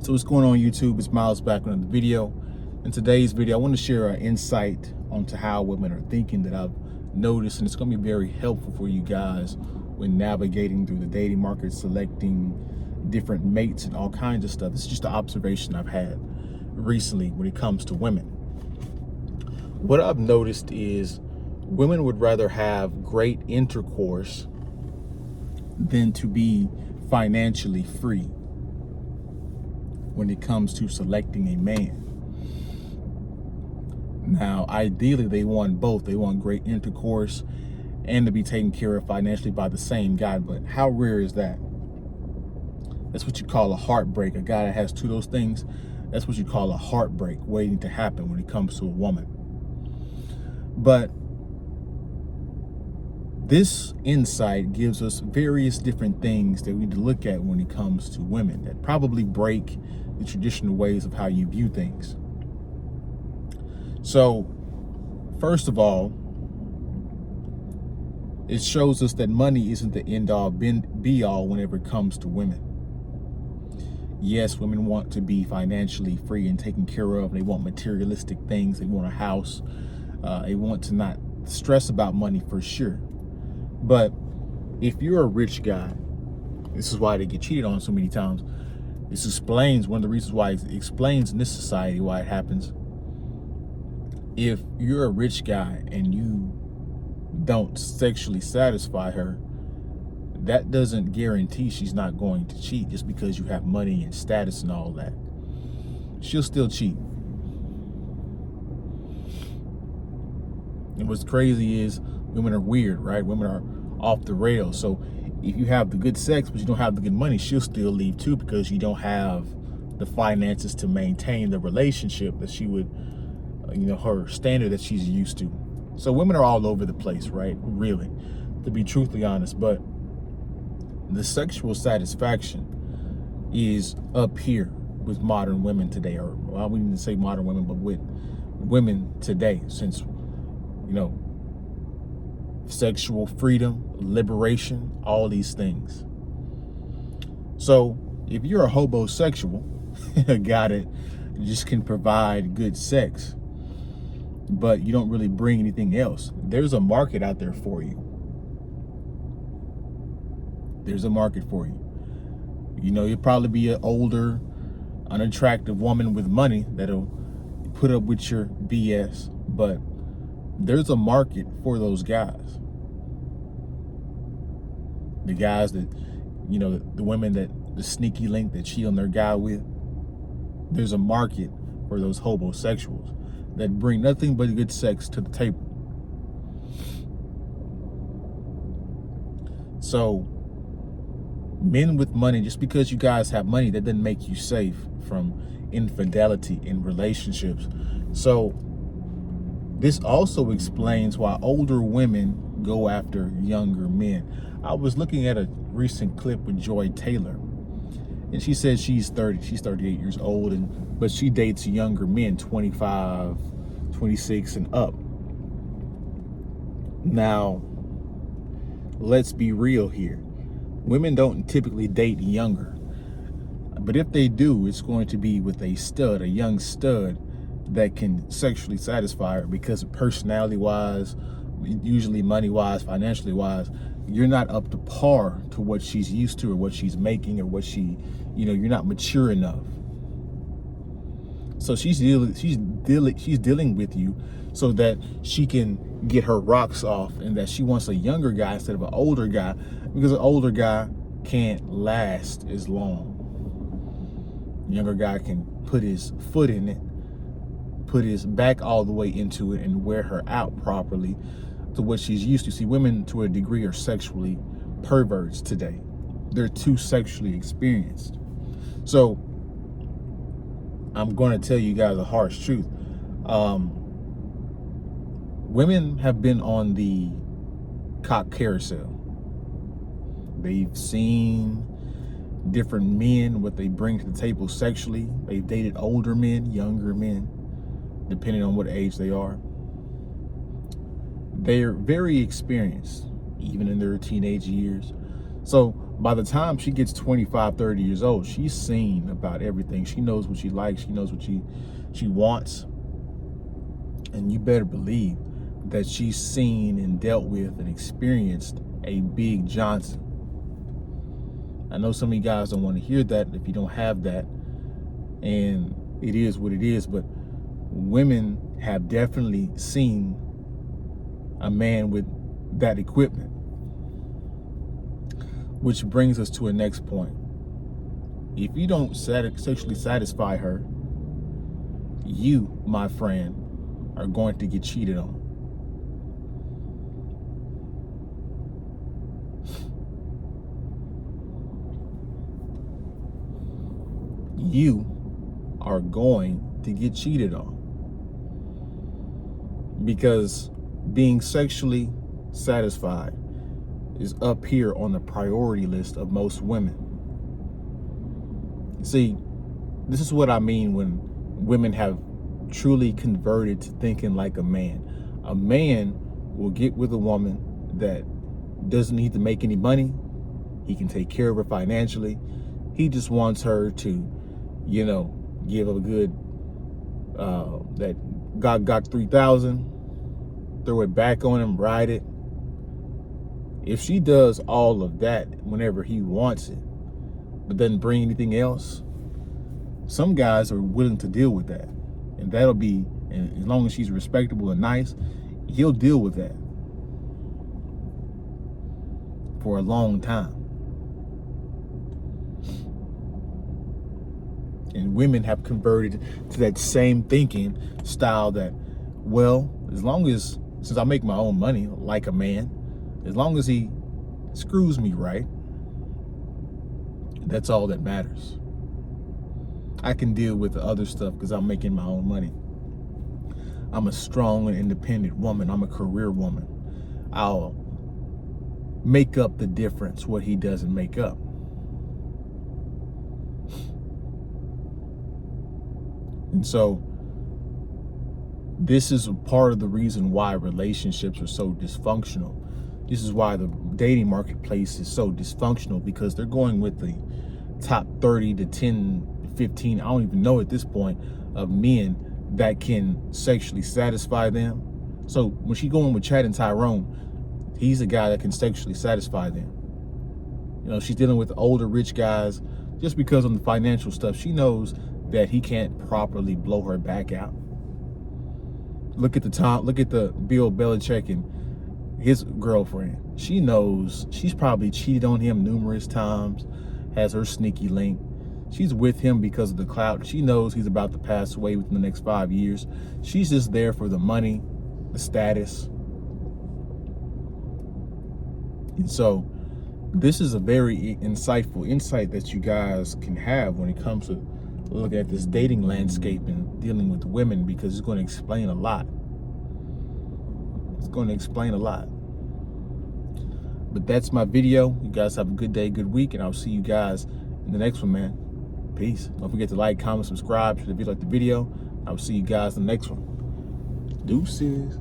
So what's going on YouTube? It's Miles back with another video. In today's video, I want to share an insight onto how women are thinking that I've noticed, and it's going to be very helpful for you guys when navigating through the dating market, selecting different mates and all kinds of stuff. This is just an observation I've had recently when it comes to women. What I've noticed is women would rather have great intercourse than to be financially free when it comes to selecting a man. Now, ideally, they want both. They want great intercourse and to be taken care of financially by the same guy. But how rare is that? That's what you call a heartbreak. A guy that has two of those things, that's what you call a heartbreak waiting to happen when it comes to a woman. But this insight gives us various different things that we need to look at when it comes to women that probably break the traditional ways of how you view things. So, first of all, it shows us that money isn't the end-all, be-all whenever it comes to women. Yes, women want to be financially free and taken care of. They want materialistic things. They want a house. They want to not stress about money for sure. But if you're a rich guy, this is why they get cheated on so many times. This explains one of the reasons why it explains in this society why it happens. If you're a rich guy and you don't sexually satisfy her, that doesn't guarantee she's not going to cheat just because you have money and status and all that. She'll still cheat. And what's crazy is women are weird, right? Women are off the rails. So if you have the good sex, but you don't have the good money, she'll still leave too because you don't have the finances to maintain the relationship that she would, her standard that she's used to. So women are all over the place, right? Really, to be truthfully honest. But the sexual satisfaction is up here with modern women today, or well, we need to say modern women, but with women today, since, sexual freedom, liberation, all these things. So if you're a homosexual, a guy that just can provide good sex, but you don't really bring anything else, there's a market out there for you. There's a market for you. You'll probably be an older, unattractive woman with money that'll put up with your BS, but there's a market for those guys. The guys that, the women that, the sneaky link that cheat on their guy with. There's a market for those homosexuals that bring nothing but good sex to the table. So, men with money, just because you guys have money, that doesn't make you safe from infidelity in relationships. So, this also explains why older women go after younger men. I was looking at a recent clip with Joy Taylor, and she said she's 38 years old, but she dates younger men, 25, 26 and up. Now, let's be real here. Women don't typically date younger, but if they do, it's going to be with a young stud that can sexually satisfy her, because personality-wise, usually money-wise, financially-wise, you're not up to par to what she's used to or what she's making or what you're not mature enough. So she's dealing with you so that she can get her rocks off, and that she wants a younger guy instead of an older guy, because an older guy can't last as long. A younger guy can put his foot in it, put his back all the way into it, and wear her out properly to what she's used to. See, women to a degree are sexually perverts today. They're too sexually experienced. So I'm going to tell you guys a harsh truth. Women have been on the cock carousel. They've seen different men, what they bring to the table sexually. They've dated older men, younger men, depending on what age they are. They're very experienced, even in their teenage years. So By the time she gets 25, 30 years old, she's seen about everything. She knows what she likes. She knows what she wants. And you better believe that she's seen and dealt with and experienced a big Johnson. I know some of you guys don't want to hear that if you don't have that, and it is what it is, but women have definitely seen a man with that equipment. Which brings us to a next point. If you don't sexually satisfy her, you, my friend, are going to get cheated on. You are going to get cheated on. Because being sexually satisfied is up here on the priority list of most women. See, this is what I mean when women have truly converted to thinking like a man. A man will get with a woman that doesn't need to make any money. He can take care of her financially. He just wants her to, give a good, that God got 3,000, throw it back on him, ride it. If she does all of that whenever he wants it, but doesn't bring anything else, some guys are willing to deal with that. And that'll be, and as long as she's respectable and nice, he'll deal with that for a long time. And women have converted to that same thinking style that, well, since I make my own money like a man, as long as he screws me right, that's all that matters. I can deal with the other stuff because I'm making my own money. I'm a strong and independent woman. I'm a career woman. I'll make up the difference, what he doesn't make up. And so this is a part of the reason why relationships are so dysfunctional. This is why the dating marketplace is so dysfunctional, because they're going with the top 30 to 10, 15, I don't even know at this point, of men that can sexually satisfy them. So when she going with Chad and Tyrone, he's a guy that can sexually satisfy them. She's dealing with older rich guys just because of the financial stuff. She knows that he can't properly blow her back out. Look at the Bill Belichick and his girlfriend. She knows she's probably cheated on him numerous times, has her sneaky link. She's with him because of the clout. She knows he's about to pass away within the next 5 years. She's just there for the money, the status. And so this is a very insightful insight that you guys can have when it comes to looking at this dating landscape and dealing with women, because it's going to explain a lot. It's going to explain a lot. But that's my video. You guys have a good day, good week, and I'll see you guys in the next one, man. Peace. Don't forget to like, comment, subscribe if you like the video. I'll see you guys in the next one. Deuces.